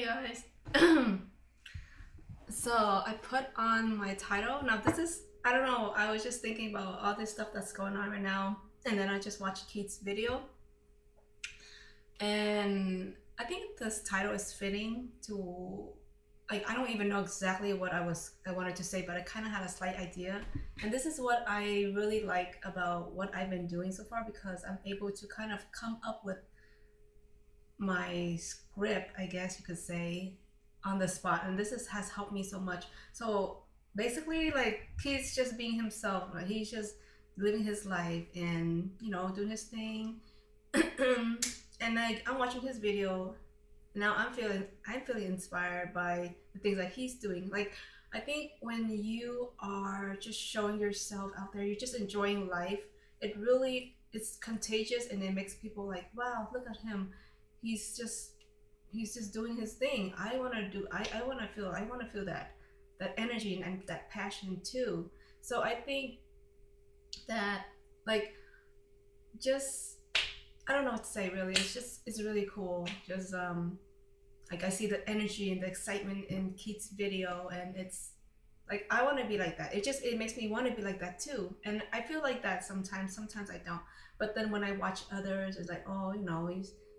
Hey guys. So I put on my title. Now this is, I don't know, I was just thinking about all this stuff that's going on right now, and then I just watched Kate's video, and I think this title is fitting to, like, I don't even know exactly what I wanted to say, but I kind of had a slight idea. And this is what I really like about what I've been doing so far, because I'm able to kind of come up with my script, I guess you could say, on the spot, and has helped me so much. So basically, like, he's just being himself, right? He's just living his life and doing his thing. And like, I'm watching his video now, I'm feeling inspired by the things that he's doing. Like, I think when you are just showing yourself out there, you're just enjoying life, it's contagious, and it makes people like, wow, look at him. He's just he's just doing his thing. I want to feel that energy and that passion too. So I think that, like, just, I don't know what to say really. It's really cool. Just like, I see the energy and the excitement in Keith's video, and it's like, I want to be like that. It makes me want to be like that too. And I feel like that sometimes I don't. But then when I watch others, it's like, oh,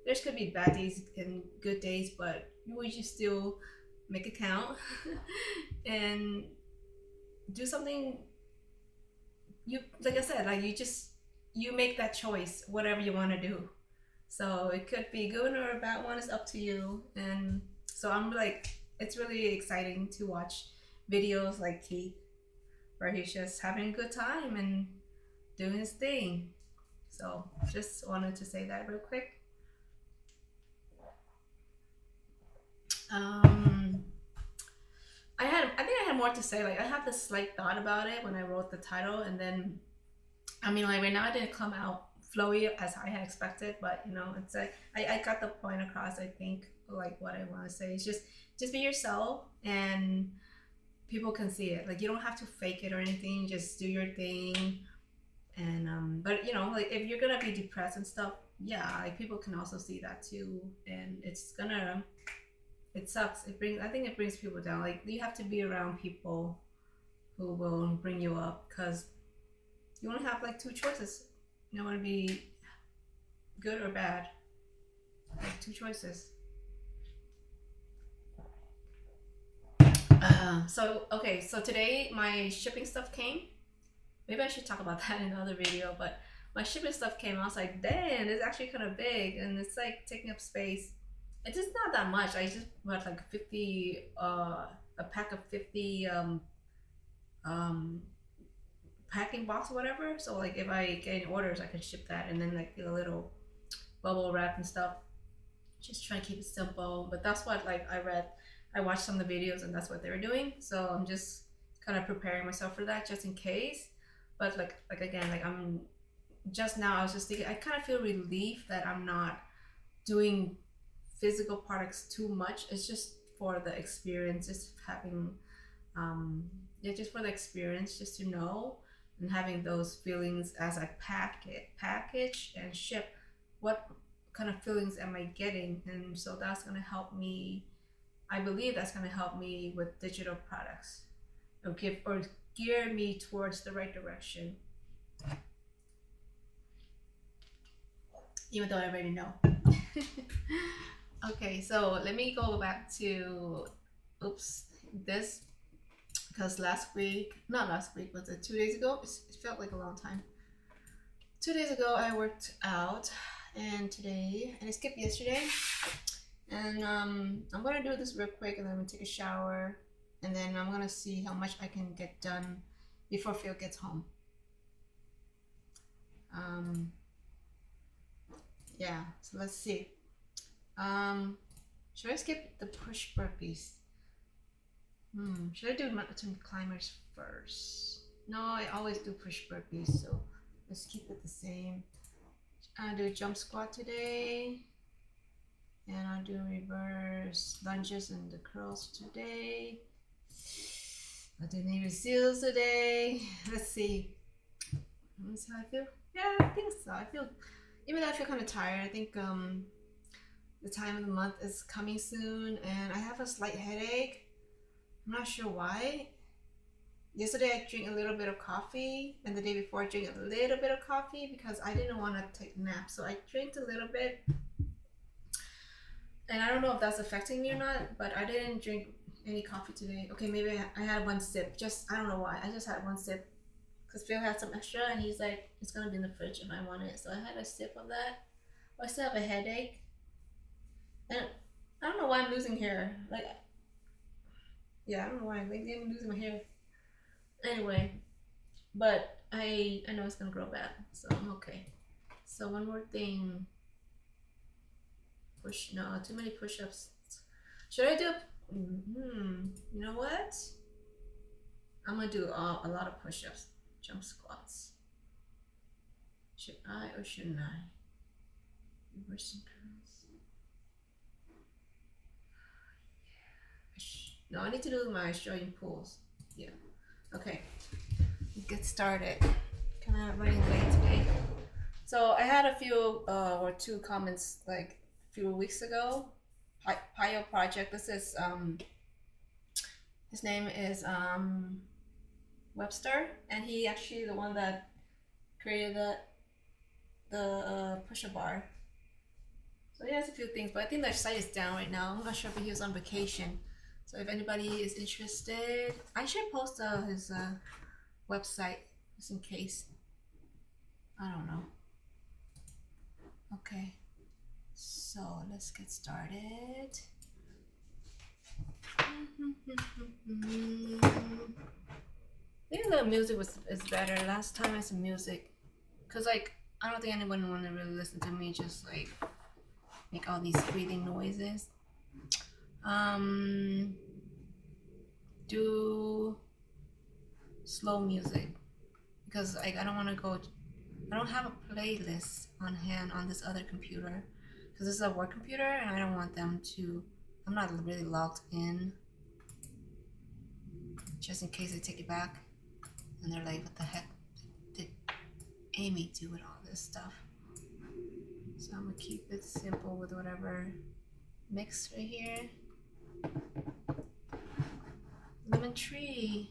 there's could be bad days and good days, but we just still make it count and do something. You, like I said, like, you make that choice, whatever you want to do. So it could be good or a bad one, is up to you. And so I'm like, it's really exciting to watch videos like Keith, where he's just having a good time and doing his thing. So just wanted to say that real quick. um I think I had more to say. Like, I had this slight thought about it when I wrote the title, and then, I mean, like, right now it didn't come out flowy as I had expected, but it's like, I got the point across. I think, like, what I want to say is just be yourself, and people can see it. Like, you don't have to fake it or anything. Just do your thing. And but like, if you're gonna be depressed and stuff, yeah, like, people can also see that too, and it sucks. I think it brings people down. Like, you have to be around people who will bring you up, because you want to have, like, two choices. You want to be good or bad. Like, two choices. So today my shipping stuff came. Maybe I should talk about that in another video, but my shipping stuff came. I was like, dang, it's actually kind of big, and it's like taking up space. It's just not that much. I just bought like 50, a pack of 50 um packing box or whatever. So, like, if I get any orders, I can ship that, and then, like, get a little bubble wrap and stuff. Just try to keep it simple. But that's what, like, I watched some of the videos, and that's what they were doing. So I'm just kind of preparing myself for that, just in case. But like again, like, I'm just now, I was just thinking, I kind of feel relief that I'm not doing physical products too much. It's just for the experience, just having just for the experience, just to know, and having those feelings as I package and ship. What kind of feelings am I getting? And so that's going to help me. I believe that's going to help me with digital products, or gear me towards the right direction, even though I already know. Okay, so let me go back to this, because not last week, was it 2 days ago? It felt like a long time. 2 days ago I worked out, and I skipped yesterday, and I'm gonna do this real quick, and then I'm gonna take a shower, and then I'm gonna see how much I can get done before Phil gets home. Yeah, so let's see. Should I skip the push burpees? Should I do mountain climbers first? No, I always do push burpees, so let's keep it the same. I'll do jump squat today, and I'll do reverse lunges and the curls today. I'll do Navy SYLs today. Let's see. Let me see how I feel. Yeah, I think so. Even though I feel kind of tired, I think the time of the month is coming soon, and I have a slight headache. I'm not sure why. Yesterday I drank a little bit of coffee, and the day before I drank a little bit of coffee because I didn't want to take a nap. So I drank a little bit, and I don't know if that's affecting me or not, but I didn't drink any coffee today. Okay, maybe I had one sip. Just, I don't know why. I just had one sip because Phil had some extra, and he's like, it's gonna be in the fridge if I want it. So I had a sip of that. I still have a headache, and I don't know why I'm losing hair. Like, yeah, I don't know why. Lately I'm losing my hair. Anyway, but I know it's gonna grow back, so I'm okay. So one more thing. No, too many push-ups. Should I do? You know what? I'm gonna do a lot of push-ups, jump squats. Should I or shouldn't I? Reversing curls. No, I need to do my Australian pulls. Yeah. Okay. Let's get started. Kind of running late today. So I had a few or two comments like a few weeks ago. Pio Project. This is his name is Webster, and he actually the one that created the push-up bar. So he has a few things, but I think their site is down right now. I'm not sure if he was on vacation. So if anybody is interested, I should post his website just in case. I don't know. Okay, so let's get started. Maybe the music is better. Last time I said music, cause like I don't think anyone wanna really listen to me just like make all these breathing noises. Do slow music because like I don't want to go. I don't have a playlist on hand on this other computer because this is a work computer and I don't want them to. I'm not really logged in. Just in case they take it back and they're like, "What the heck did Amy do with all this stuff?" So I'm gonna keep it simple with whatever mix right here. Lemon tree.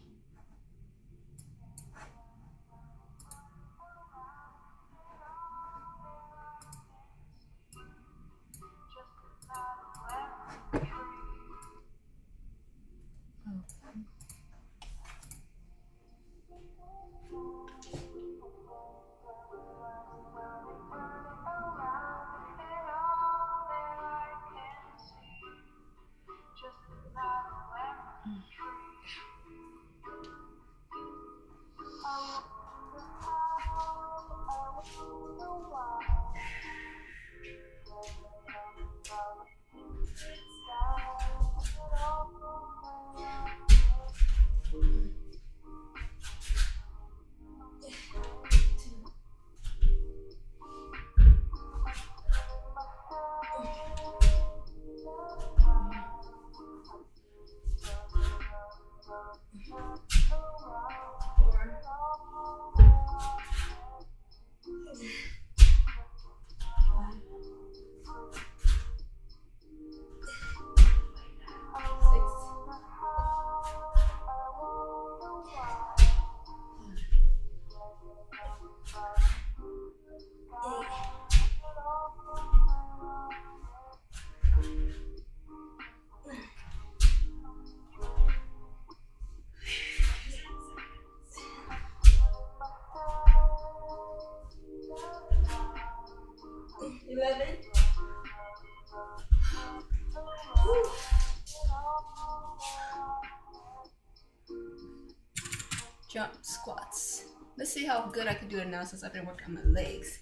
Jump squats. Let's see how good I can do it now since I've been working on my legs.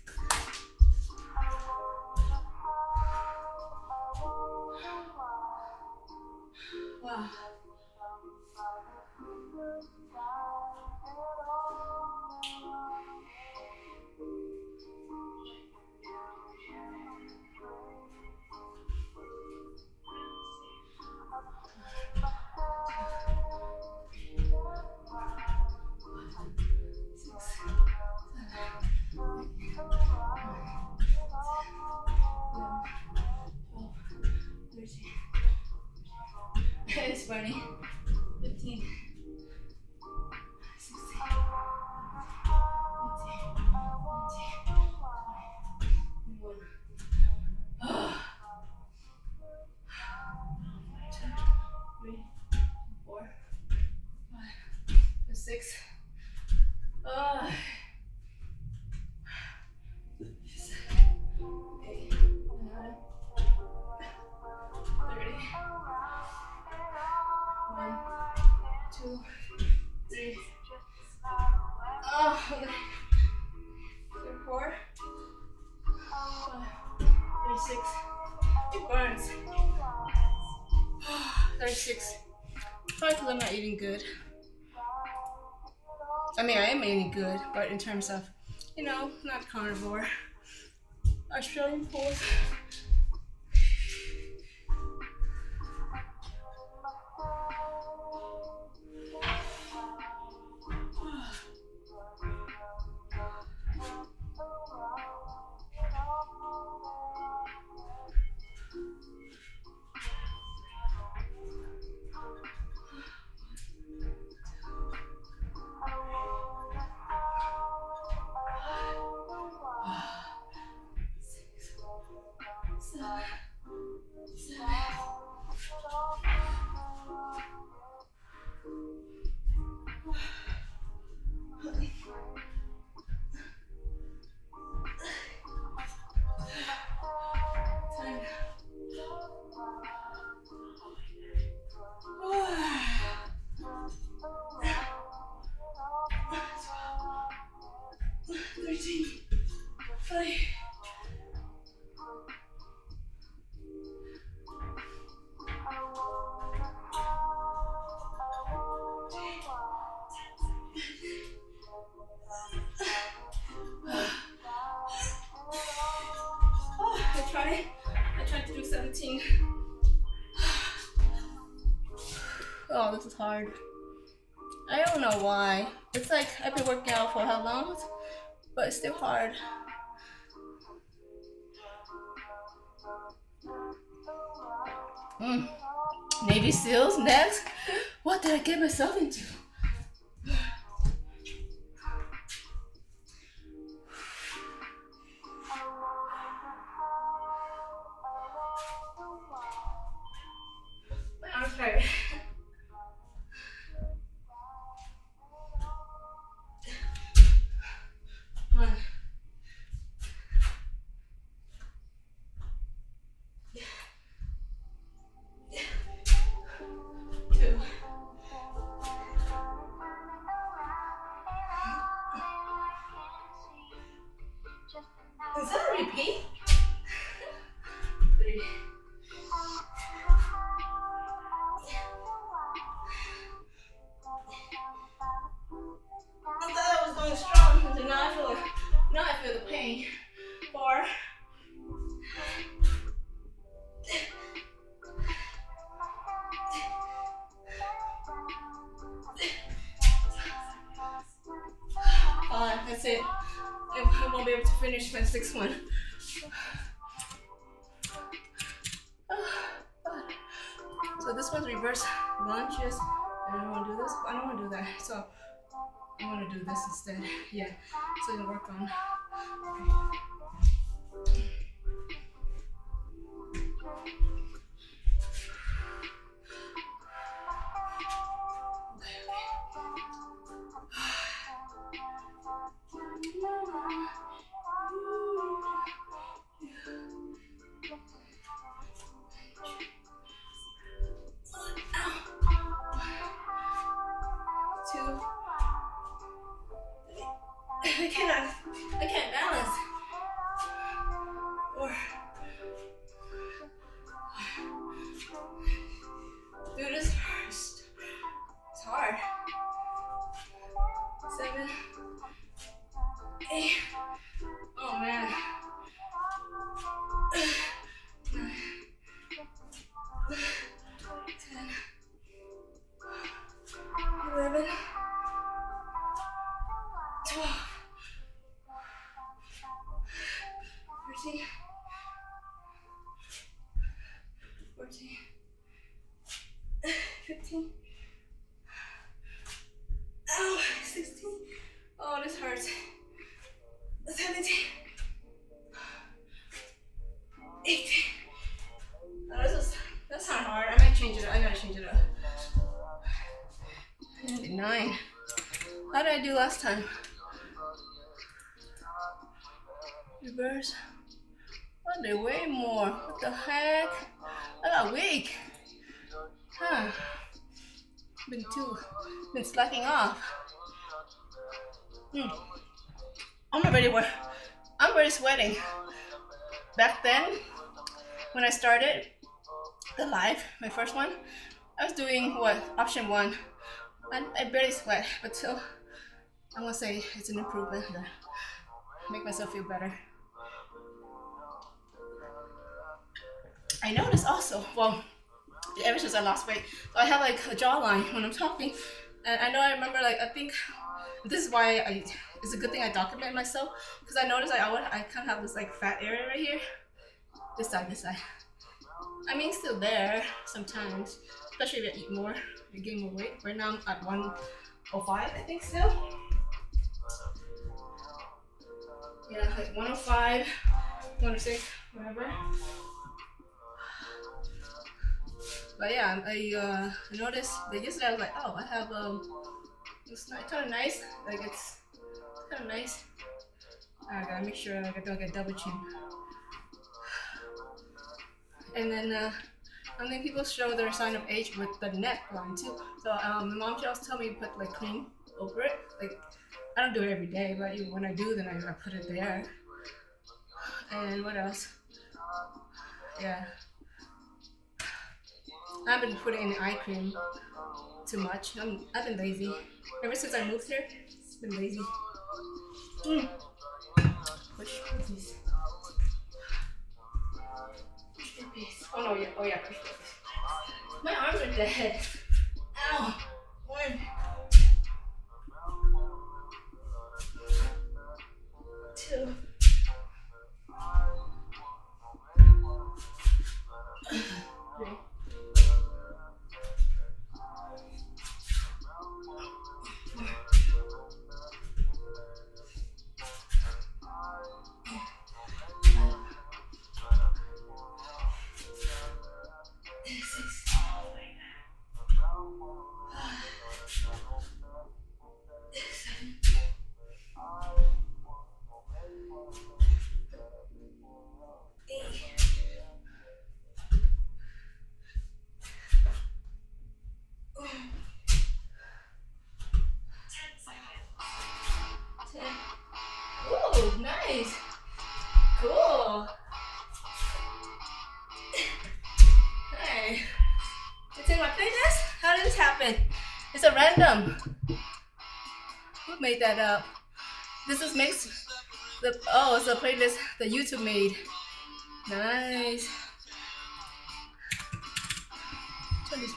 Wow. It's funny. 15. 16. 6. 8, 9, 30. 1, 2, 3. 4, 5, 36. It burns. 36. Probably because I'm not eating good. I mean, I am eating good, but in terms of, you know, not carnivore. Australian food. I tried to do 17. Oh, this is hard. I don't know why. It's like I've been working out for how long? But it's still hard. Navy SEALs next? What did I get myself into? My arms hurt. 1, 2. Is that a repeat? 3. I thought I was going strong until now I feel the pain. 4. 5. That's it. I won't be able to finish my 6th one. So this one's reverse lunges. I don't want to do this. I don't want to do that. So I want to do this instead. Yeah. So you can work on. I 14, 15, oh, 16, oh, this hurts, 17, 18, oh, that's not hard, I might change it up, I gotta change it up, 9, how did I do last time? Reverse, oh, they way more, what the heck, I got weak, huh, been slacking off, I'm already sweating. Back then, when I started the live, my first one, I was doing option 1. I barely sweat, but still, I'm gonna say it's an improvement. Make myself feel better. I noticed also, well, ever since I lost weight, so I have like a jawline when I'm talking, and I remember like I think this is why it's a good thing I document myself, because I noticed I kind of have this like fat area right here, this side. I mean, it's still there sometimes, especially if I eat more, I gain more weight. Right now I'm at 105, I think still. Yeah, like 105, 106, whatever. But yeah, I noticed that yesterday I was like, oh, I have it's kind of nice. Like it's kind of nice. I gotta make sure like I don't get double chin. And then people show their sign of age with the neckline too. So my mom should also tell me to put like cream over it. Like I don't do it every day, but when I do, then I put it there. And what else? Yeah. I haven't been putting any eye cream too much. I've been lazy. Ever since I moved here, I've been lazy. Push please. Push please. Oh no, yeah. Oh yeah, push please. My arms are dead. Ow. 1. 2. 3. 10. Ooh, nice. Cool. Hey. It's in my playlist? How did this happen? It's a random. Who made that up? This is mixed. It's a playlist that YouTube made. Nice. Turn this.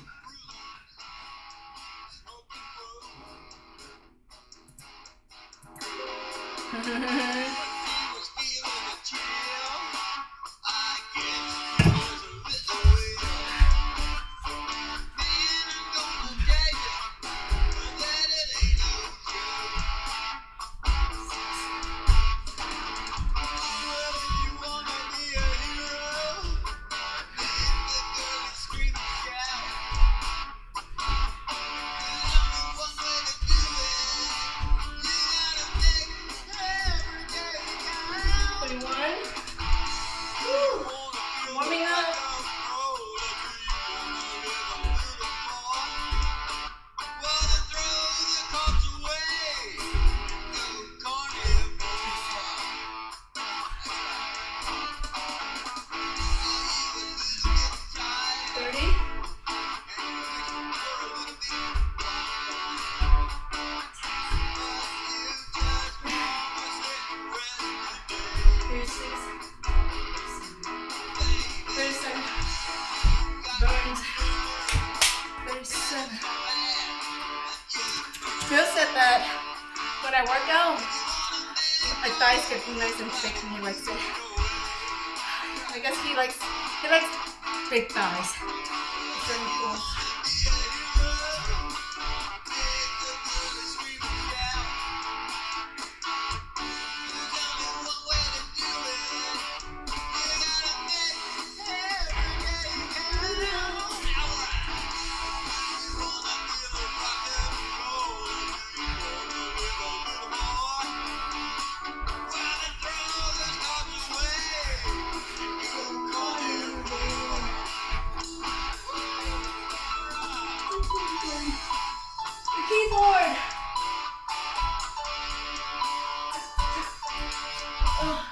Phil said that when I work out, my thighs get nice and thick and he likes it. I guess he likes Big thighs. It's really cool. Keyboard. Oh.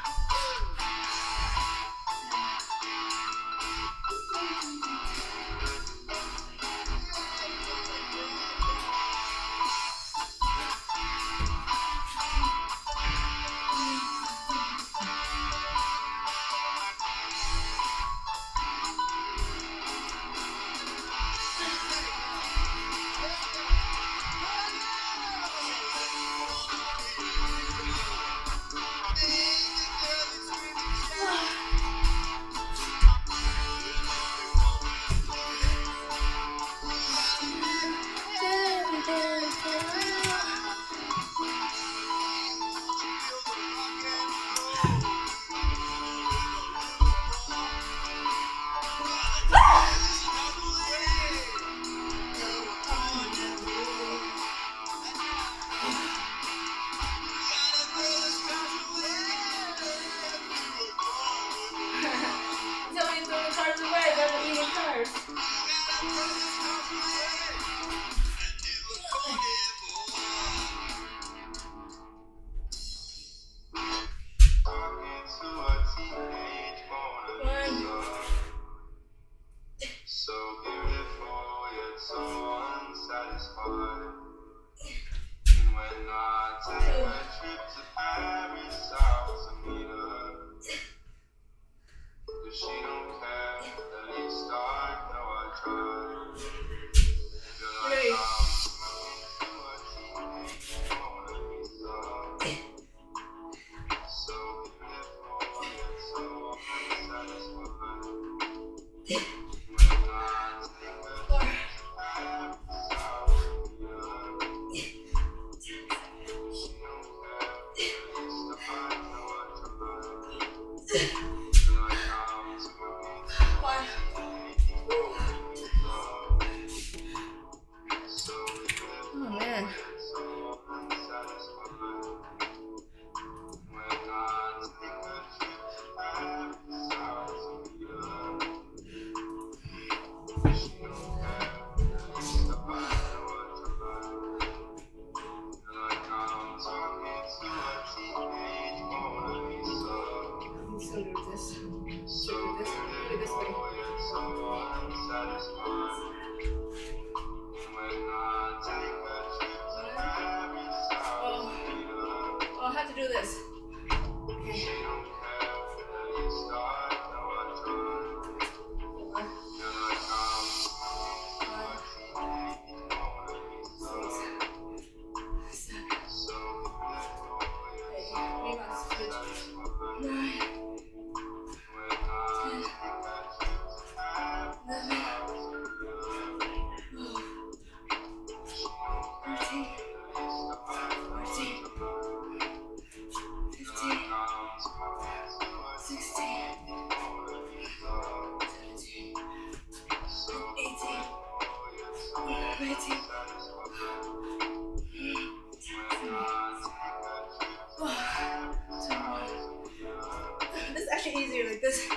This is actually easier like this.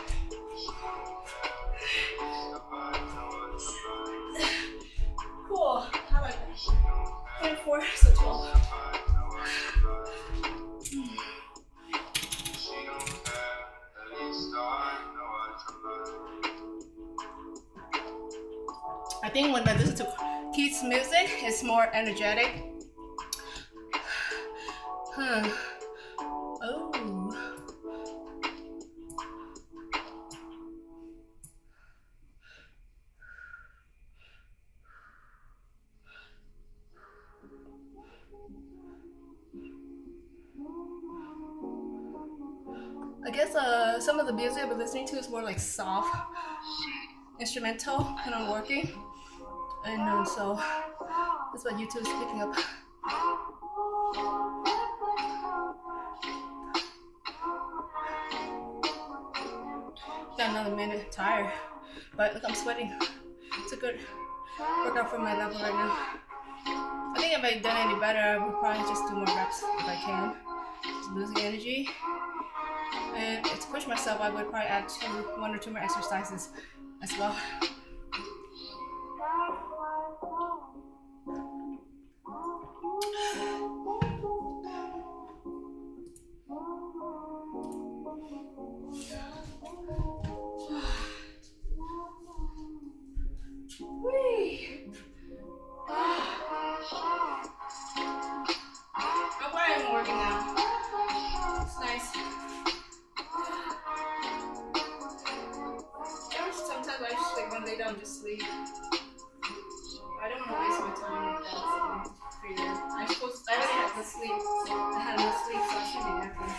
Cool. How about that? 24, so 12. I think when I listen to Keith's music, it's more energetic. Huh. Oh. I guess some of the music I've been listening to is more like soft. instrumental when I'm working, and so that's what YouTube is picking up. Got another minute, tired, but look, I'm sweating. It's a good workout for my level right now. I think if I had done any better, I would probably just do more reps if I can. Just losing energy. And to push myself, I would probably add one or two more exercises as well. I'm glad I'm working out. It's nice. Sometimes I just like one lay down and just sleep. I don't want to waste my time like that. So I figured I already had to sleep. I had enough sleep, so I shouldn't be napping.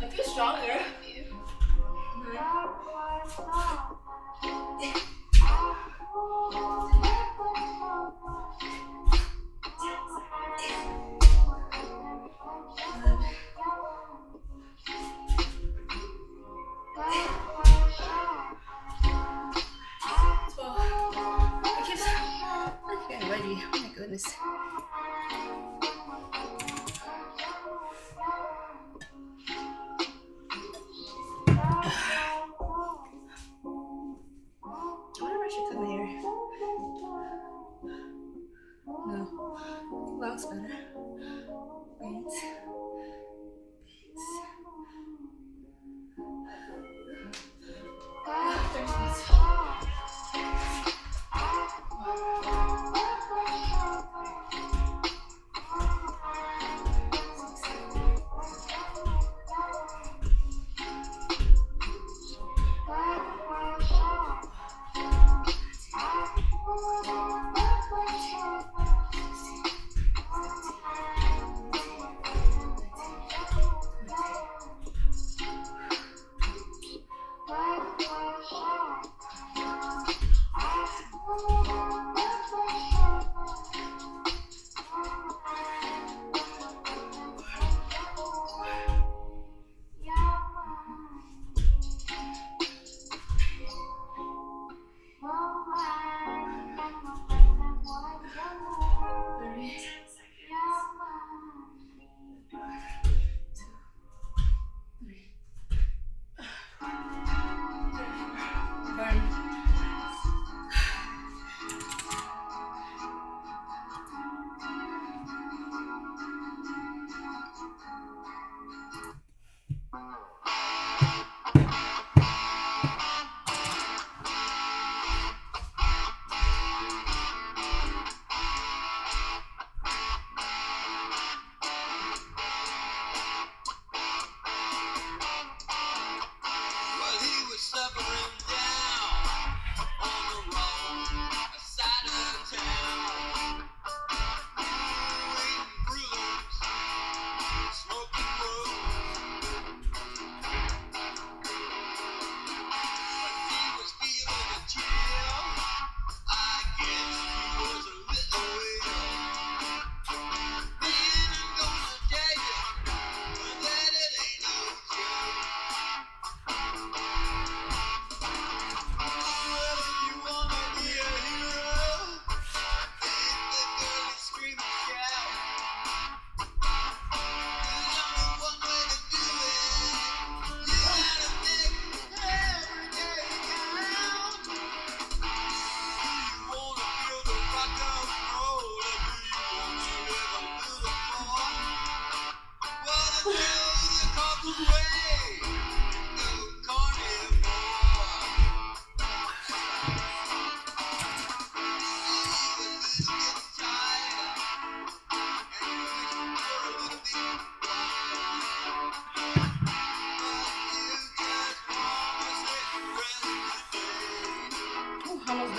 I feel stronger. I'm getting ready. Oh my goodness. Looks better. Beans.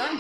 done.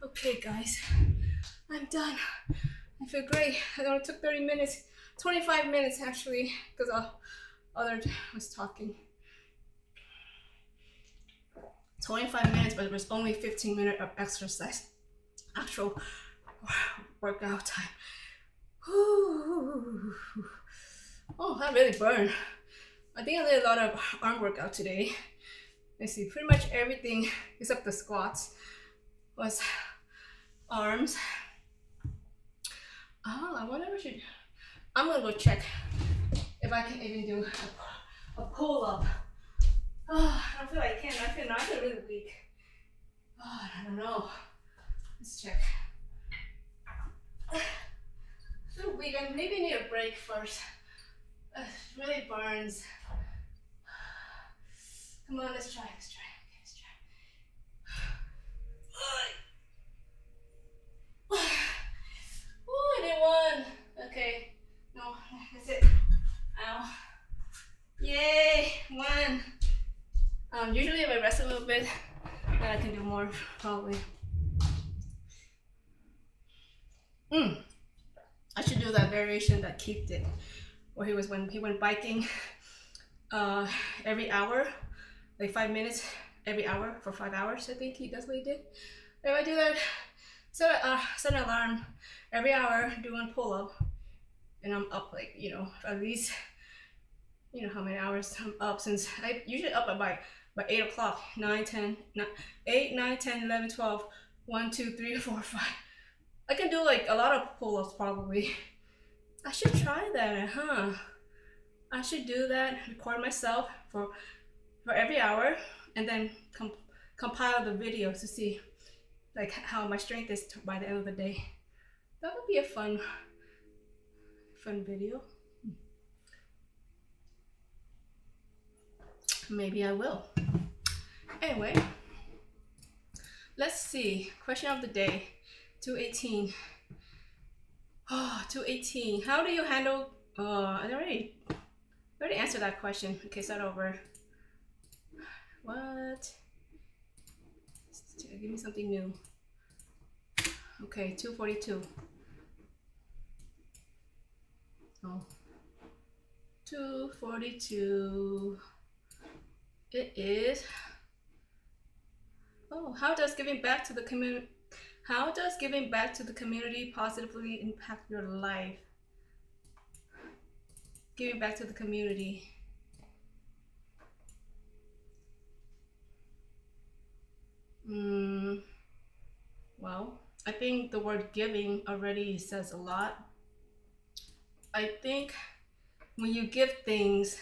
Okay guys, I'm done. I feel great. It only took 30 minutes, 25 minutes actually, because other was talking. 25 minutes, but it was only 15 minutes of exercise. Actual workout time. Oh, that really burned. I think I did a lot of arm workout today. Let's see, pretty much everything except the squats was arms. Oh, I wonder if I'm gonna go check if I can even do a pull-up. Oh, I don't feel like I can. I feel really weak. Oh, I don't know. Let's check. I feel weak. I maybe need a break first. It really burns. Come on, let's try. Okay, let's try. Oh, I did one. Okay, no, that's it. Ow. Yay, one. Usually if I rest a little bit, then I can do more probably. I should do that variation that Keith did, where when he went biking every hour, like 5 minutes every hour for 5 hours. I think that's what he did. If I do that, set an alarm every hour, do one pull up, and I'm up like, at least, how many hours I'm up, since I usually up by 8 o'clock, 9, 10, 8, 9, 10, 11, 12, 1, 2, 3, 4, 5. I can do like a lot of pull-ups probably. I should try that, huh? I should do that, record myself for every hour, and then compile the videos to see like how my strength is by the end of the day. That would be a fun fun video. Maybe I will. Anyway, let's see. Question of the day. 218. Oh, 218. How do you handle I already answered that question. Okay, start over. What? Give me something new. Okay, 242. Oh. 242. It is. Oh, how does giving back to the community positively impact your life? Giving back to the community. Well, I think the word giving already says a lot. I think when you give things,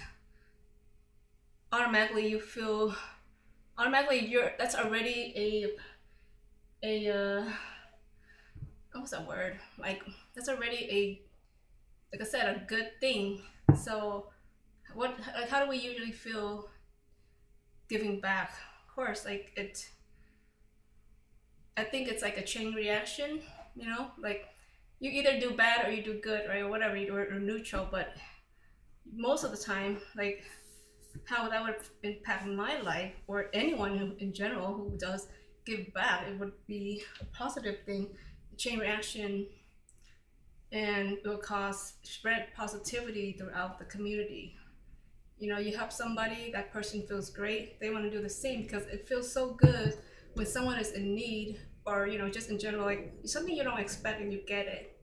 automatically that's already what's that word? Like, that's already like I said, a good thing. So how do we usually feel giving back? Of course, like I think it's like a chain reaction, you know, like you either do bad or you do good, right? Or whatever, or neutral. But most of the time, like how that would impact my life or anyone who, in general, who does give back, it would be a positive thing, chain reaction, and it will spread positivity throughout the community. You know, you help somebody, that person feels great, they want to do the same, because it feels so good when someone is in need, or you know, just in general, like something you don't expect and you get it,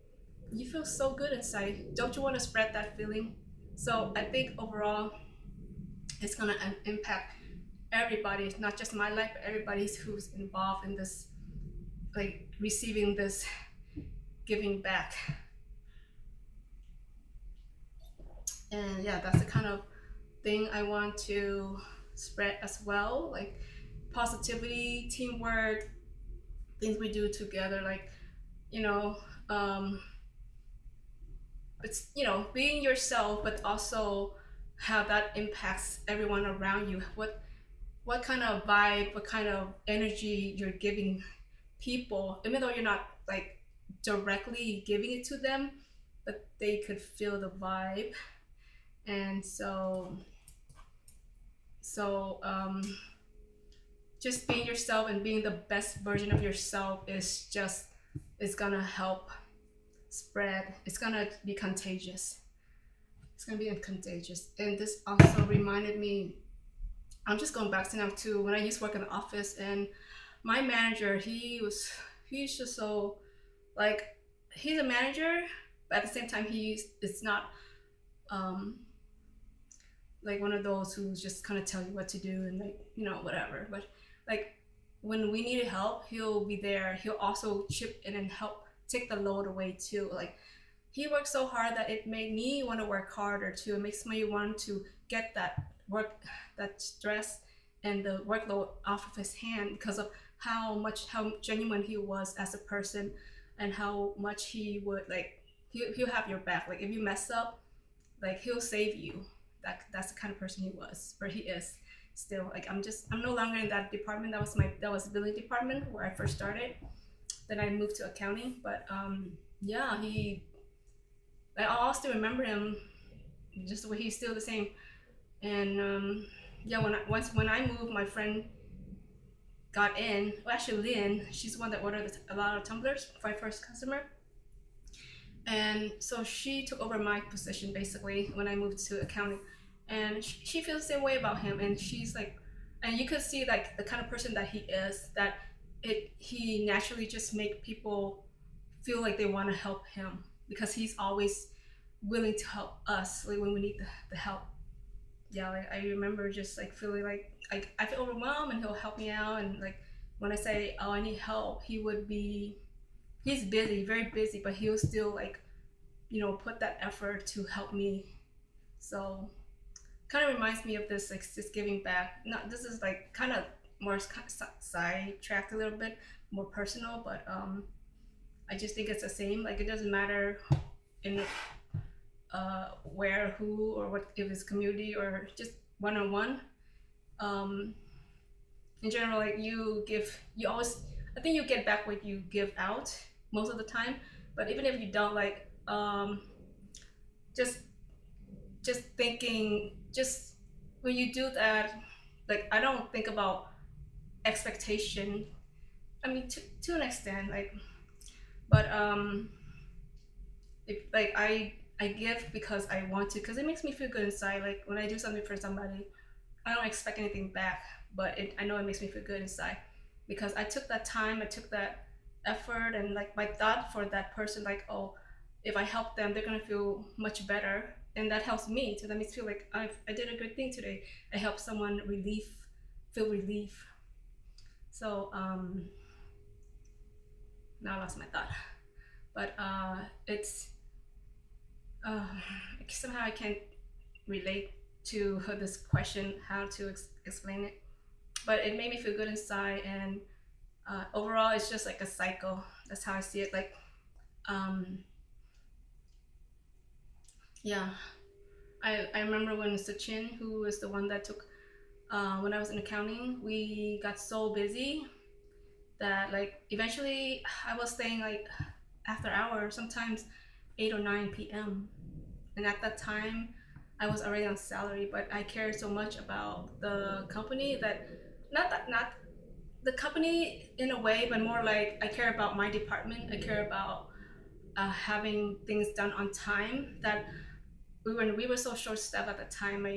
you feel so good inside. Don't you want to spread that feeling? So I think overall it's going to impact everybody, not just my life, but everybody who's involved in this, like receiving this giving back. And yeah, that's the kind of thing I want to spread as well, like positivity, teamwork, things we do together, like, you know, it's, you know, being yourself, but also how that impacts everyone around you. What kind of vibe, what kind of energy you're giving people, even though you're not like directly giving it to them, but they could feel the vibe. And so just being yourself and being the best version of yourself is gonna help spread. It's gonna be contagious. It's gonna be contagious. And this also reminded me, I'm just going back to now to when I used to work in the office, and my manager, he's just so, like, he's a manager, but at the same time it's not like one of those who just kind of tell you what to do and, like, you know, whatever. But like when we needed help, he'll be there. He'll also chip in and help take the load away too. Like, he works so hard that it made me want to work harder too. It makes me want to get that stress and the workload off of his hand, because of how genuine he was as a person, and how much he would, like, he'll have your back. Like, if you mess up, like, he'll save you. That's the kind of person he was, or he is still. Like, I'm no longer in that department. That was billing department where I first started. Then I moved to accounting. But yeah, I'll still remember him, just the way he's still the same. And yeah, when I moved, my friend got in. Well, actually, Lynn, she's the one that ordered a lot of tumblers for my first customer. And so she took over my position basically when I moved to accounting. And she feels the same way about him. And she's like, and you could see, like, the kind of person that he is, that he naturally just make people feel like they want to help him, because he's always willing to help us, like, when we need the help. Yeah, like, I remember just like feeling like I feel overwhelmed, and he'll help me out. And like when I say, oh, I need help, he's busy, very busy, but he'll still, like, you know, put that effort to help me. So kind of reminds me of this, like, just giving back. Not, this is like kind of more sidetracked a little bit, more personal, but I just think it's the same. Like, it doesn't matter in where, who, or what, if it's community or just one-on-one. um, in general, like you always, I think you get back what you give out most of the time. But even if you don't, like just thinking, just when you do that, like I don't think about expectation. I mean, to an extent, like, but if like I give because I want to, because it makes me feel good inside. Like when I do something for somebody, I don't expect anything back, but I know it makes me feel good inside because I took that time, I took that effort, and like my thought for that person, like, oh, if I help them, they're gonna feel much better, and that helps me. So that makes me feel like I did a good thing today. I helped someone feel relief. So now I lost my thought, but it's uh, somehow I can't relate to this question, how to explain it, but it made me feel good inside. And overall it's just like a cycle. That's how I see it. Like um yeah, I remember when Sachin, who is the one that took when I was in accounting, we got so busy that like eventually I was staying like after hours, sometimes 8 or 9 p.m. And at that time I was already on salary, but I cared so much about the company that, not the company in a way, but more like I care about my department. I care about having things done on time. That we were so short staffed at the time. My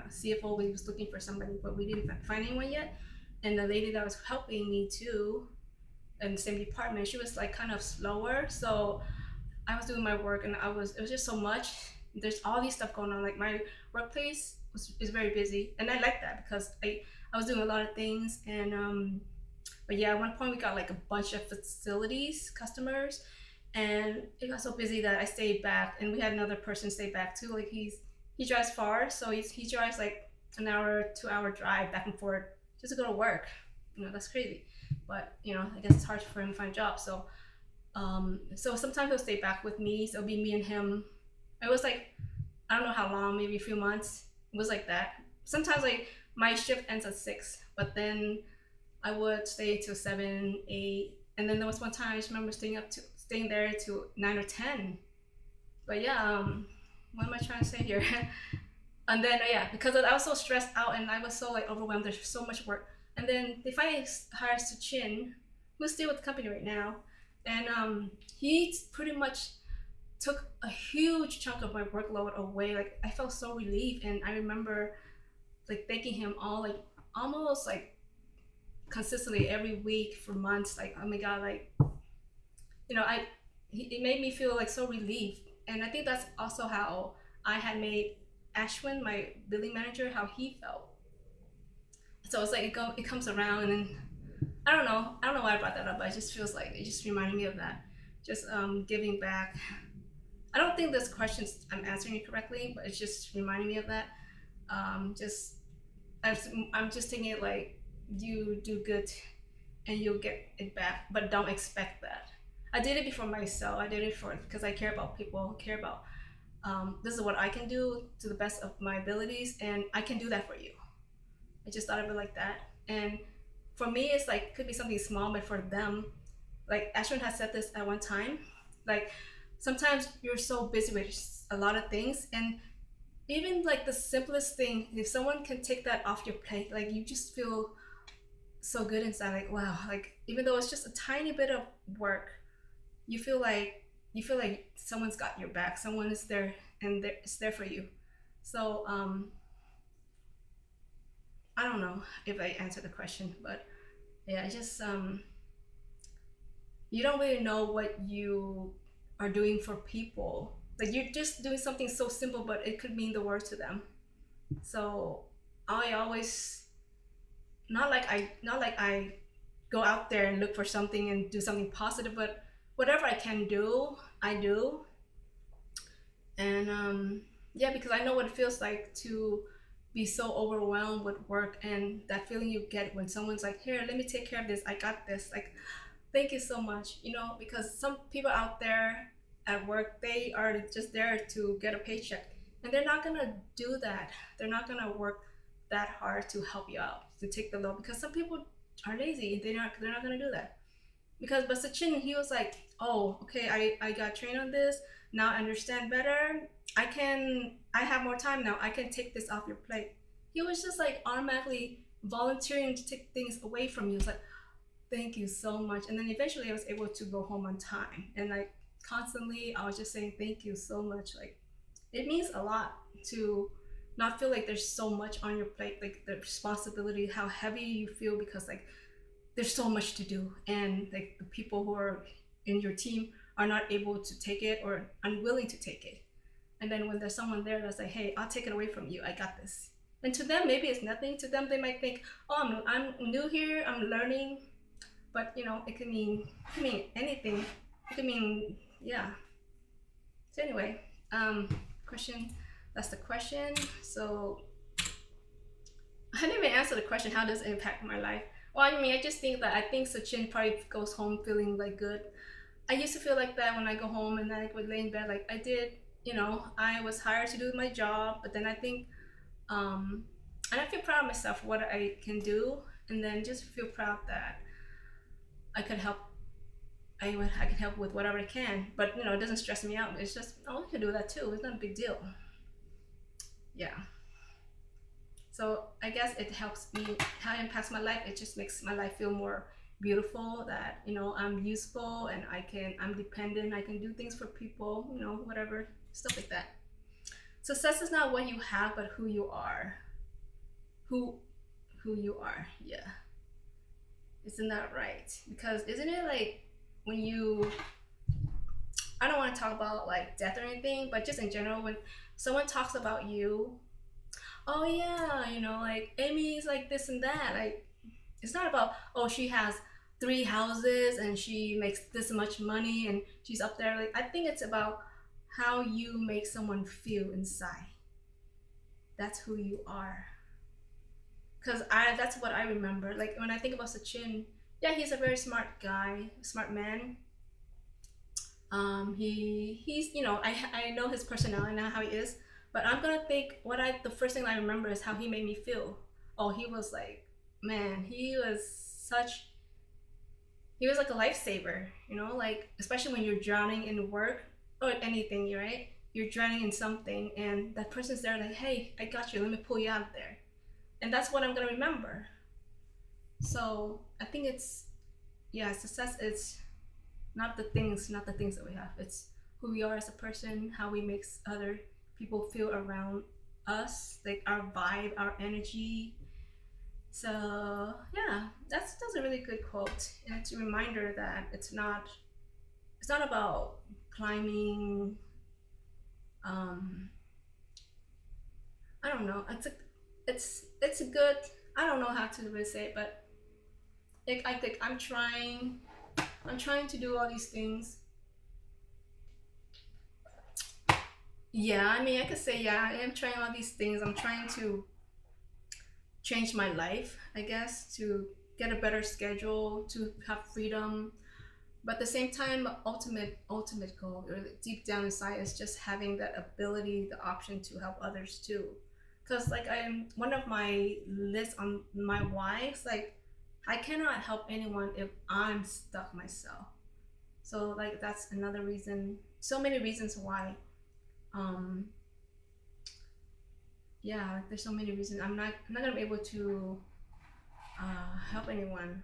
CFO, we was looking for somebody, but we didn't find anyone yet. And the lady that was helping me too, in the same department, she was like kind of slower. So I was doing my work, and it was just so much. There's all these stuff going on. Like my workplace is very busy, and I like that because I was doing a lot of things. And but yeah, at one point we got like a bunch of facilities customers, and it got so busy that I stayed back, and we had another person stay back too. Like he drives far, so he drives like an hour, 2 hour drive back and forth just to go to work. That's crazy. But I guess it's hard for him to find a job. So sometimes he'll stay back with me. So it'll be me and him. It was like, I don't know how long, maybe a few months. It was like that. Sometimes like my shift ends at 6, but then I would stay till 7, 8, and then there was one time I just remember staying there to 9 or 10. But yeah, what am I trying to say here? And then yeah, because I was so stressed out and I was so like overwhelmed. There's so much work, and then they finally hired Sachin, who's still with the company right now, and he pretty much took a huge chunk of my workload away. Like I felt so relieved, and I remember like thanking him all like almost like consistently every week for months. Like, oh my god, like it made me feel like so relieved. And I think that's also how I had made Ashwin, my billing manager, how he felt. So it's like it comes around, and then I don't know why I brought that up, but it just feels like it just reminded me of that. Just giving back. I don't think this question I'm answering it correctly, but it's just reminding me of that. Just I'm just thinking it like you do good and you'll get it back, but don't expect that. I did it before myself. I did it because I care about people. I care about this is what I can do to the best of my abilities, and I can do that for you. I just thought of it like that. And for me, it's like could be something small, but for them, like Ashwin has said this at one time, like sometimes you're so busy with a lot of things, and even like the simplest thing, if someone can take that off your plate, like you just feel so good inside. Like wow, like even though it's just a tiny bit of work, you feel like someone's got your back. Someone is there, and it's there for you. So I don't know if I answered the question, but yeah, I just you don't really know what you are doing for people. Like you're just doing something so simple, but it could mean the world to them. So I always not like I go out there and look for something and do something positive, but whatever I can do, I do. And yeah, because I know what it feels like to be so overwhelmed with work, and that feeling you get when someone's like, here, let me take care of this, I got this, like thank you so much, because some people out there, at work, they are just there to get a paycheck, and they're not gonna do that. They're not gonna work that hard to help you out, to take the load, because some people are lazy. They're not gonna do that. Because but Sachin, he was like, oh, okay, I got trained on this. Now I understand better. I have more time now. I can take this off your plate. He was just like automatically volunteering to take things away from you. It's like, thank you so much. And then eventually I was able to go home on time. And like constantly I was just saying thank you so much. Like it means a lot to not feel like there's so much on your plate, like the responsibility, how heavy you feel because like there's so much to do, and like the people who are in your team are not able to take it or unwilling to take it. And then when there's someone there that's like, hey, I'll take it away from you, I got this. And to them maybe it's nothing. To them they might think, oh, I'm new here, I'm learning. But you know, it can mean anything. It can mean, yeah. So anyway, question, that's the question. So I didn't even answer the question, how does it impact my life? Well, I mean, I just think that I think Sachin probably goes home feeling like good. I used to feel like that when I go home and I would lay in bed, like I did, you know, I was hired to do my job, but then I think, and I feel proud of myself, what I can do, and then just feel proud that I could help. I can help with whatever I can, but you know, it doesn't stress me out. It's just, oh, I can do that too. It's not a big deal. Yeah. So I guess it helps me, how it impacts my life. It just makes my life feel more beautiful, that, you know, I'm useful and I'm dependent. I can do things for people, you know, whatever, stuff like that. Success is not what you have, but who you are. Who you are, yeah. Isn't that right? Because isn't it like when you, I don't want to talk about like death or anything, but just in general, when someone talks about you, oh yeah, you know, like Amy's like this and that, like it's not about, oh, she has 3 houses and she makes this much money and she's up there. Like I think it's about how you make someone feel inside. That's who you are. Because that's what I remember. Like when I think about Sachin, yeah, he's a very smart guy, smart man. He's, you know, I know his personality now, how he is, but I'm gonna think the first thing I remember is how he made me feel. Oh, he was like, man, he was like a lifesaver, you know, like especially when you're drowning in work or anything, right? You're drowning in something and that person's there like, hey, I got you, let me pull you out of there. And that's what I'm gonna remember. So I think it's, yeah, success is not the things that we have. It's who we are as a person, how we make other people feel around us, like our vibe, our energy. So yeah, that's a really good quote, and it's a reminder that it's not about climbing. I don't know. It's a good. I don't know how to really say it, but I think I'm trying to do all these things. Yeah, I mean, I could say, yeah, I am trying all these things. I'm trying to change my life, I guess, to get a better schedule, to have freedom. But at the same time, ultimate goal, or deep down inside, is just having that ability, the option to help others too. Because like I'm one of my lists on my whys, like I cannot help anyone if I'm stuck myself. So like that's another reason. So many reasons why. Yeah, like, there's so many reasons. I'm not gonna be able to help anyone.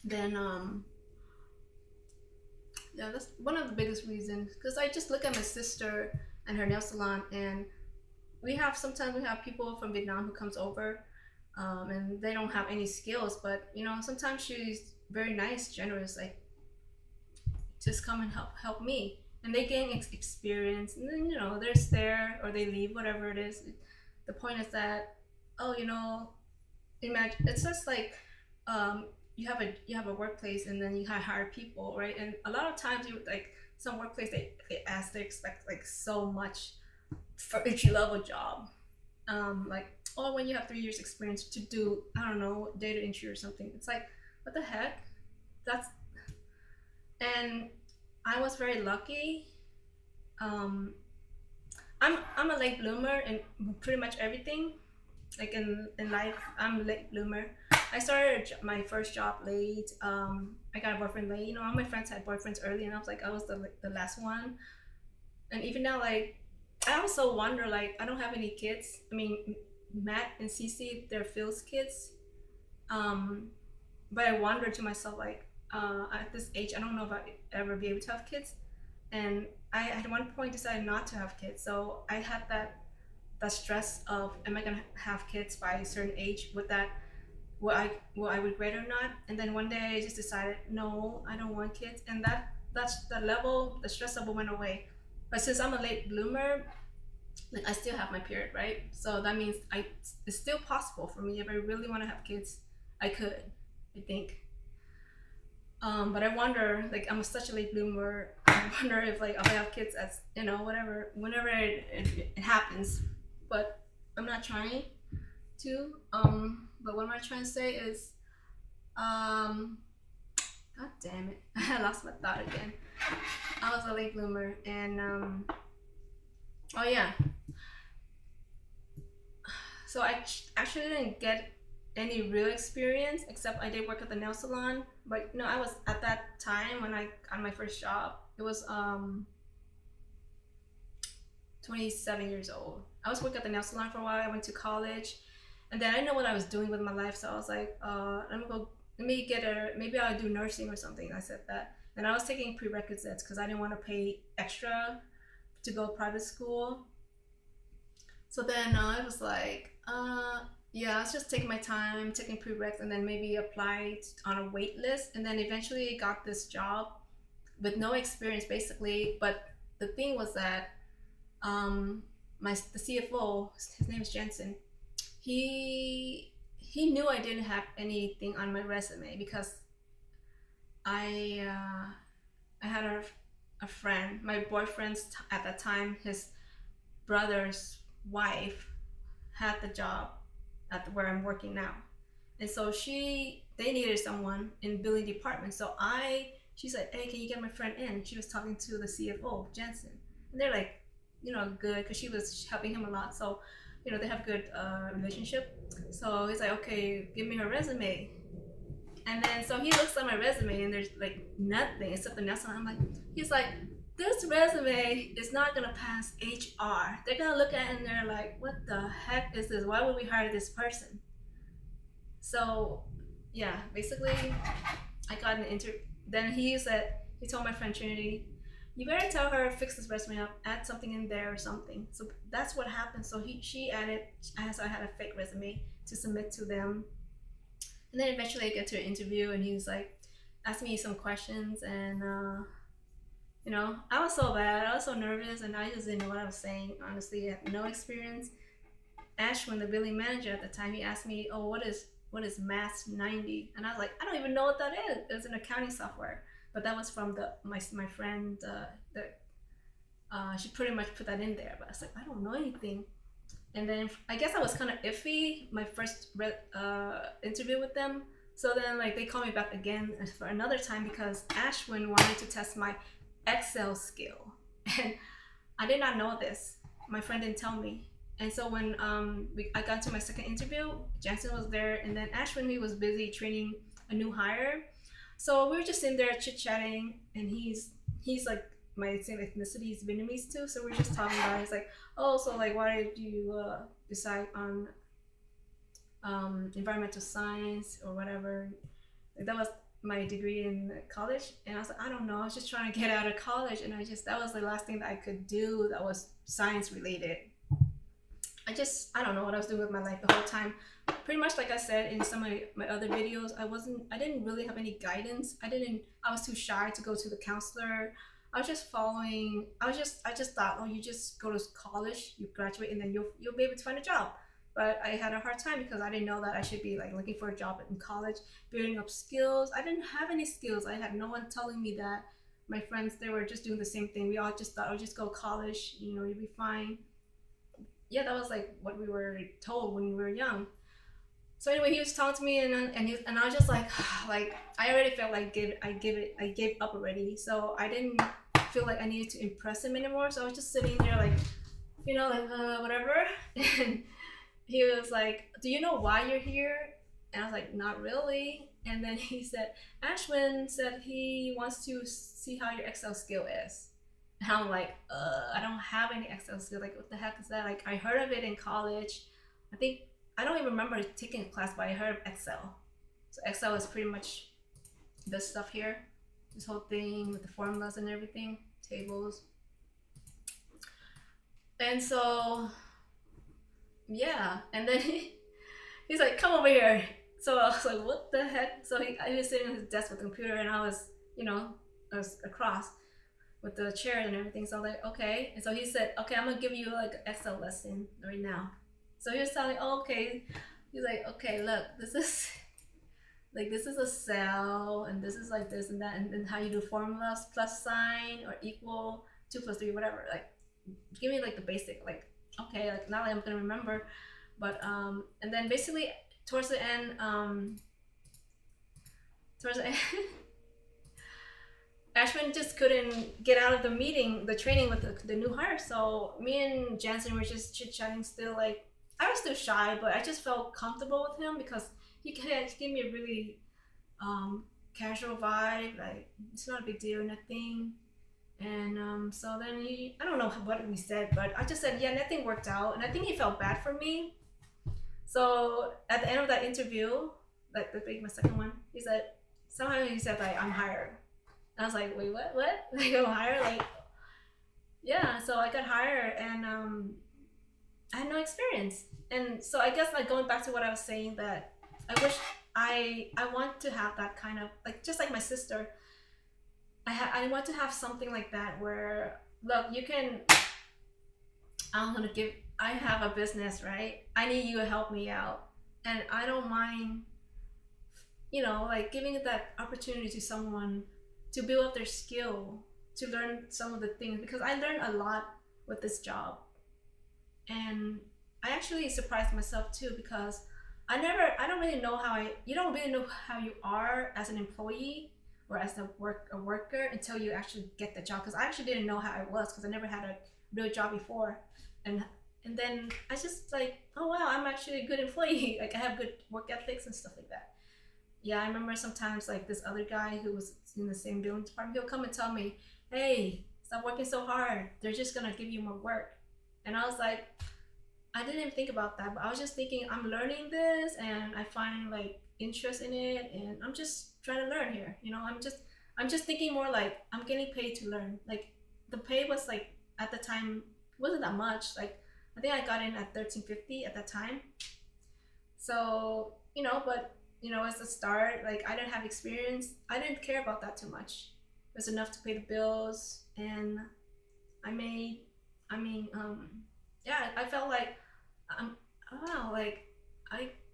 Then yeah, that's one of the biggest reasons. Because I just look at my sister and her nail salon, and sometimes we have people from Vietnam who comes over, and they don't have any skills, but you know, sometimes she's very nice, generous, like just come and help me, and they gain experience, and then you know they're there or they leave, whatever it is. The point is that, oh, you know, imagine it's just like you have a workplace, and then you hire people, right? And a lot of times you like some workplace they expect like so much for entry level job, like, oh, when you have 3 years experience to do, I don't know, data entry or something. It's like, what the heck? And I was very lucky. Um, I'm a late bloomer in pretty much everything. Like in life, I'm a late bloomer. I started my first job late. I got a boyfriend late. You know, all my friends had boyfriends early, and I was like, I was the last one. And even now, like, I also wonder, like, I don't have any kids. I mean, Matt and Cece, they're Phil's kids. Um, but I wonder to myself, like, at this age, I don't know if I ever be able to have kids. And I at one point decided not to have kids. So I had that stress of, am I gonna have kids by a certain age? Would that will I regret or not? And then one day I just decided, no, I don't want kids. And that's the level, the stress level went away. But since I'm a late bloomer, like I still have my period, right? So that means it's still possible for me if I really want to have kids, I could, I think. But I wonder, like I'm such a late bloomer. I wonder if like if I have kids as whatever, whenever it happens. But I'm not trying to. But what am I trying to say is, um, God damn it, I lost my thought again. I was a late bloomer, and oh yeah, so I actually didn't get any real experience except I did work at the nail salon. But I was at that time when I got my first job. It was 27 years old. I was working at the nail salon for a while. I went to college, and then I didn't know what I was doing with my life. So I was like, let me get maybe I'll do nursing or something. I said that, and I was taking prerequisites because I didn't want to pay extra to go private school. So then I was like, yeah, I was just taking my time, taking prereqs, and then maybe applied on a wait list, and then eventually got this job with no experience, basically. But the thing was that the CFO, his name is Jensen. He knew I didn't have anything on my resume because I had a friend, my boyfriend's at that time, his brother's wife had the job where I'm working now, and so they needed someone in billing department. So she said, hey, can you get my friend in? She was talking to the CFO, Jensen, and they're like, good, because she was helping him a lot. So they have good relationship. So he's like, okay, give me her resume. And then so he looks at my resume and there's like nothing except the national. He's like, this resume is not gonna pass HR. They're gonna look at it and they're like, what the heck is this? Why would we hire this person? So yeah, basically I got an interview. Then he told my friend Trinity, you better tell her fix this resume up, add something in there or something. So that's what happened. So she added, so I had a fake resume to submit to them. And then eventually I get to an interview and he was like, asked me some questions, and I was so bad, I was so nervous, and I just didn't know what I was saying. Honestly, I had no experience. Ashwin, the billing manager at the time, he asked me, oh, what is Mass 90? And I was like, I don't even know what that is. It was an accounting software. But that was from my friend, she pretty much put that in there. But I was like, I don't know anything. And then I guess I was kind of iffy my first interview with them. So then like they called me back again for another time because Ashwin wanted to test my Excel skill, and I did not know this. My friend didn't tell me. And so when I got to my second interview, Jensen was there, and then Ashwin, he was busy training a new hire. So we were just in there chit chatting, and he's like my same ethnicity, he's Vietnamese too. So we were just talking about it. He's like, oh, so like why did you decide on environmental science or whatever? Like, that was my degree in college. And I was like, I don't know, I was just trying to get out of college, and that was the last thing that I could do that was science related. I don't know what I was doing with my life the whole time. Pretty much like I said in some of my other videos, I didn't really have any guidance. I was too shy to go to the counselor. I was just following, I just thought, oh, you just go to college, you graduate, and then you'll be able to find a job. But I had a hard time because I didn't know that I should be like looking for a job in college, building up skills. I didn't have any skills. I had no one telling me that. My friends, they were just doing the same thing. We all just thought, oh, just go to college, you'll be fine. Yeah, that was like what we were told when we were young. So anyway, he was talking to me, and I was just like, like I already felt like I gave up already. So I didn't feel like I needed to impress him anymore. So I was just sitting there like, like whatever. And he was like, "Do you know why you're here?" And I was like, "Not really." And then he said, "Ashwin said he wants to see how your Excel skill is." And I'm like, I don't have any Excel skill. Like, what the heck is that? Like, I heard of it in college. I think I don't even remember taking a class, but I heard of Excel. So Excel is pretty much this stuff here, this whole thing with the formulas and everything, tables. And so, yeah. And then he's like, "Come over here." So I was like, "What the heck?" So I was sitting at his desk with the computer, and I was, I was across with the chair and everything. So I was like, "Okay." And so he said, "Okay, I'm gonna give you like an Excel lesson right now." So he was telling me, "Oh, okay." He's like, "Okay, look, this is this is a cell, and this is like this and that, and then how you do formulas, plus sign or equal, 2 + 3, whatever. Like, give me like the basic, like, okay, like not like I'm gonna remember, but and then basically towards the end, towards the end, Ashwin just couldn't get out of the meeting, the training with the new hire. So me and Jansen were just chit chatting still. Like, I was still shy, but I just felt comfortable with him because he gave me a really casual vibe. Like, it's not a big deal, nothing. And so then I don't know what we said, but I just said, yeah, nothing worked out. And I think he felt bad for me. So at the end of that interview, like my second one, he said, somehow he said, like, "I'm hired." And I was like, "Wait, what? What?" Like, I'm hired? Like, yeah. So I got hired, and I had no experience. And so I guess, like, going back to what I was saying, that I wish I want to have that kind of, like, just like my sister. I want to have something like that where, look, you can, I have a business, right? I need you to help me out. And I don't mind, like, giving that opportunity to someone to build up their skill, to learn some of the things, because I learned a lot with this job. And I actually surprised myself too, because I don't really know you don't really know how you are as an employee or as a worker until you actually get the job. Because I actually didn't know how I was, because I never had a real job before. And then I just like, oh wow, I'm actually a good employee. Like, I have good work ethics and stuff like that. Yeah, I remember sometimes, like, this other guy who was in the same building department, he'll come and tell me, "Hey, stop working so hard. They're just gonna give you more work." And I was like, I didn't even think about that, but I was just thinking, I'm learning this and I find, like, interest in it, and I'm just trying to learn here. I'm just thinking more like I'm getting paid to learn. Like, the pay was, like, at the time wasn't that much. Like, I think I got in at $13.50 at that time. So, but as a start, like, I didn't have experience. I didn't care about that too much. It was enough to pay the bills, and yeah, I felt like wow, like,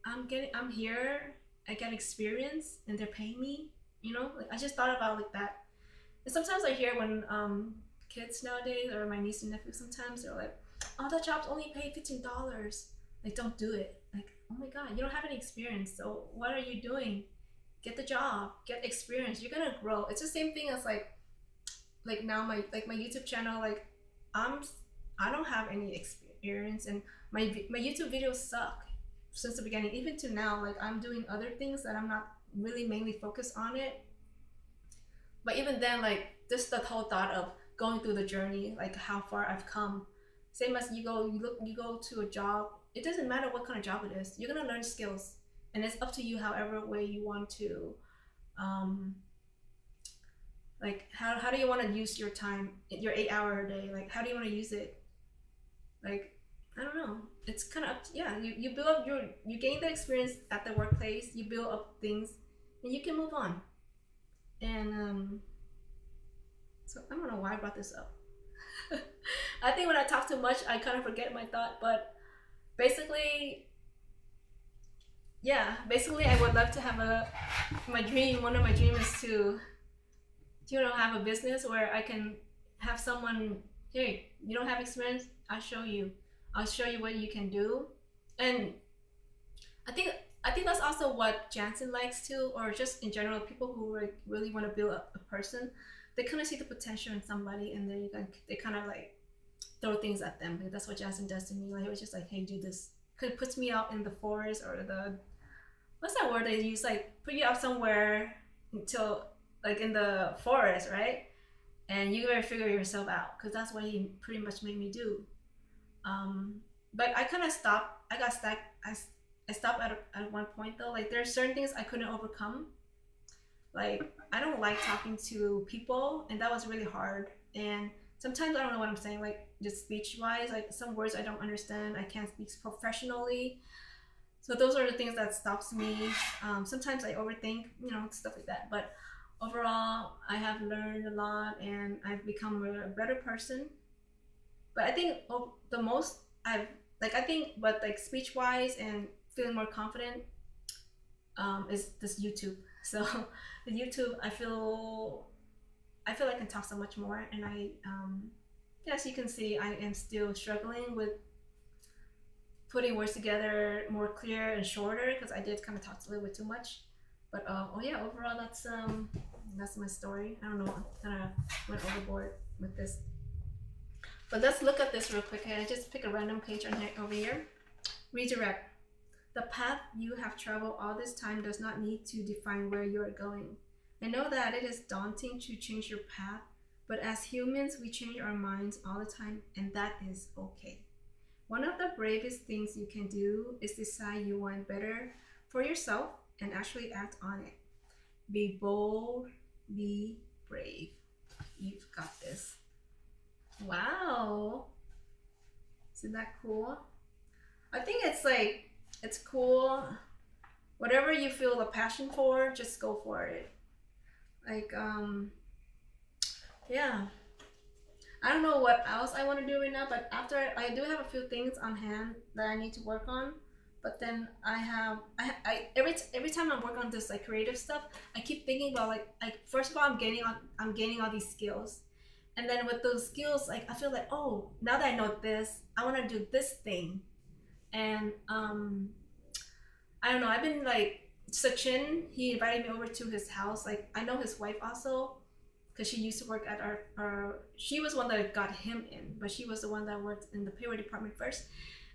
I'm here, I get experience, and they're paying me. Like, I just thought about it like that. And sometimes I hear when kids nowadays, or my niece and nephew, sometimes they're like, "Oh, that job's only paid $15. Like, don't do it." Like, oh my god, you don't have any experience, so what are you doing? Get the job, get experience. You're gonna grow. It's the same thing as like now my YouTube channel. Like, I don't have any experience, and my YouTube videos suck since the beginning, even to now. Like, I'm doing other things that I'm not really mainly focused on it. But even then, like, just the whole thought of going through the journey, like, how far I've come. Same as you go to a job. It doesn't matter what kind of job it is. You're gonna learn skills, and it's up to you, however way you want to. Like, how do you want to use your time, your 8 hour a day? Like, how do you want to use it? Like, I don't know. It's kind of up to, yeah. You build up you gain the experience at the workplace. You build up things, and you can move on. And so I don't know why I brought this up. I think when I talk too much, I kind of forget my thought. But basically, yeah. Basically, I would love to have my dream. One of my dreams is to have a business where I can have someone. Hey, you don't have experience? I'll show you what you can do. And I think I think that's also what Jansen likes too, or just in general, people who like really want to build a person. They kind of see the potential in somebody, and then they kind of like throw things at them. Like, that's what Jansen does to me. Like, he was just like, "Hey, do this." Cause it puts me out in the forest or the, what's that word they use? Like, put you out somewhere until like in the forest, right? And you gotta figure yourself out. Cause that's what he pretty much made me do. Um, but I kind of stopped. I got stuck. I stopped at one point though. Like, there's certain things I couldn't overcome. Like, I don't like talking to people, and that was really hard. And sometimes I don't know what I'm saying. Like, just speech wise, like some words I don't understand. I can't speak professionally. So those are the things that stops me. Sometimes I overthink, stuff like that. But overall, I have learned a lot, and I've become a better person. But I think the most I've like I think, but like speech wise and feeling more confident, is this YouTube. So the YouTube, I feel I can talk so much more, and yes, you can see I am still struggling with putting words together more clear and shorter because I did kind of talk a little bit too much. But oh yeah, overall that's my story. I don't know, I kind of went overboard with this. But let's look at this real quick. I just pick a random page on here, over here. Redirect. The path you have traveled all this time does not need to define where you are going. I know that it is daunting to change your path, but as humans, we change our minds all the time, and that is okay. One of the bravest things you can do is decide you want better for yourself and actually act on it. Be bold, be brave. You've got this. Wow. Isn't that cool? I think it's cool. Whatever you feel a passion for, just go for it. Like, yeah. I don't know what else I want to do right now, but after I do have a few things on hand that I need to work on. But then I every time I work on this like creative stuff, I keep thinking about like first of all I'm gaining all these skills, and then with those skills, like I feel like, oh, now that I know this, I want to do this thing. And I don't know, I've been like, Sachin, he invited me over to his house. Like, I know his wife also, because she used to work at our she was one that got him in, but she was the one that worked in the payroll department first.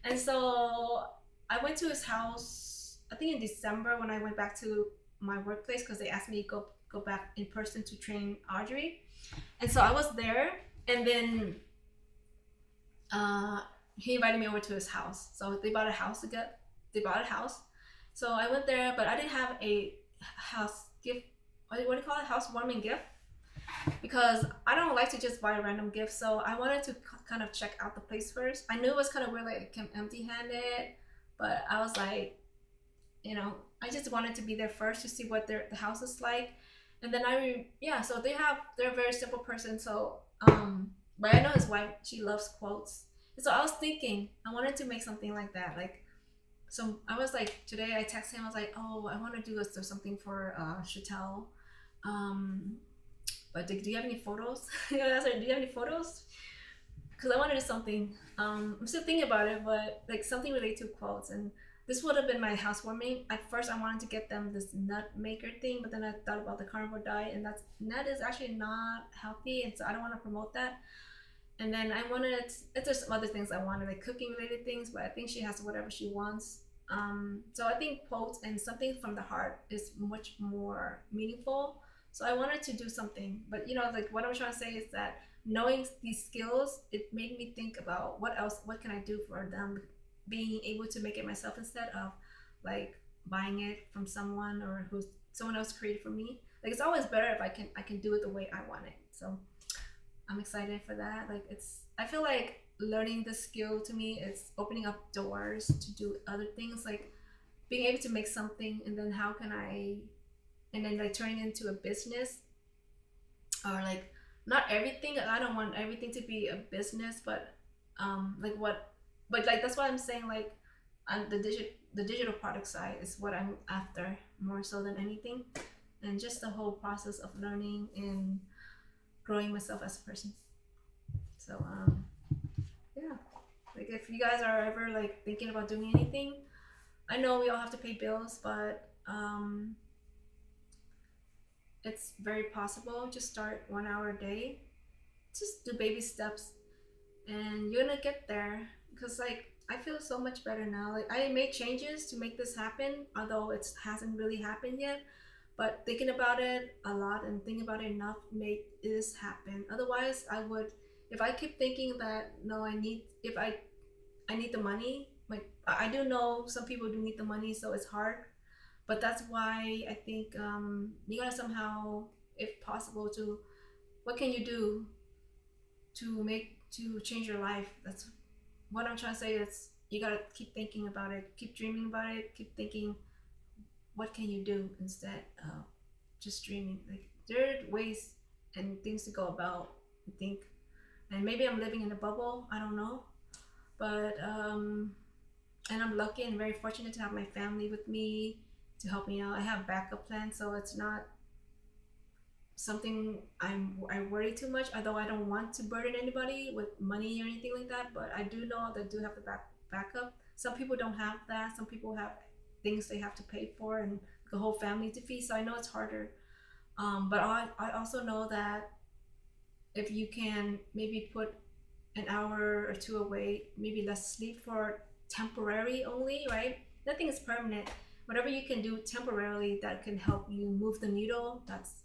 And so I went to his house, I think in December, when I went back to my workplace, because they asked me to go back in person to train Audrey. And so I was there, and then he invited me over to his house. So they bought a house together. They bought a house. So I went there, but I didn't have a house gift. What do you call it? Housewarming gift. Because I don't like to just buy a random gift. So I wanted to kind of check out the place first. I knew it was kind of weird, like I came empty-handed, but I was like, I just wanted to be there first to see what the house is like. And then so they're a very simple person. So, but I know his wife, she loves quotes. And so I was thinking, I wanted to make something like that. Like, so I was like, today I texted him, I was like, oh, I want to do this or something for Chantel. But do you have any photos? I asked her, do you have any photos? Because I wanted to do something. I'm still thinking about it, but like something related to quotes. And this would have been my housewarming. At first, I wanted to get them this nut maker thing, but then I thought about the carnivore diet, and nut is actually not healthy, and so I don't want to promote that. And then I wanted, there's some other things I wanted, like cooking related things, but I think she has whatever she wants. So I think quotes and something from the heart is much more meaningful. So I wanted to do something, but like what I'm trying to say is that knowing these skills, it made me think about what can I do for them, being able to make it myself instead of like buying it from someone or someone else created for me. Like, it's always better if I can do it the way I want it. So I'm excited for that. Like, I feel like learning the skill to me is opening up doors to do other things, like being able to make something, and then like turning it into a business, or like not everything. I don't want everything to be a business, but that's why I'm saying, like, on the digital product side is what I'm after more so than anything, and just the whole process of learning and growing myself as a person. So yeah, like if you guys are ever like thinking about doing anything, I know we all have to pay bills, but it's very possible. Just start 1 hour a day. Just do baby steps, and you're gonna get there. Because like I feel so much better now. Like I made changes to make this happen, although it hasn't really happened yet. But thinking about it a lot and thinking about it enough make this happen. Otherwise, I would, if I keep thinking that no, I need, if I need the money. Like I do know some people do need the money, so it's hard. But that's why I think you gotta somehow, if possible, to what can you do to change your life. That's what I'm trying to say. Is you gotta keep thinking about it, keep dreaming about it, keep thinking what can you do instead of just dreaming. Like there are ways and things to go about. I think, and maybe I'm living in a bubble. I don't know, but and I'm lucky and very fortunate to have my family with me to help me out. I have backup plans, so it's not something I worry too much. Although I don't want to burden anybody with money or anything like that, but I do know that I do have the backup. Some people don't have that. Some people have things they have to pay for and the whole family to feed. So I know it's harder. But I also know that if you can maybe put an hour or two away, maybe less sleep for temporary only, right? Nothing is permanent. Whatever you can do temporarily that can help you move the needle, that's,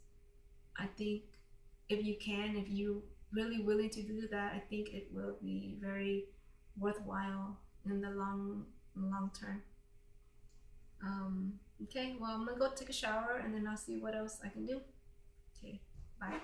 I think, if you can, if you really willing to do that, I think it will be very worthwhile in the long term. Okay, well, I'm gonna go take a shower and then I'll see what else I can do. Okay, bye.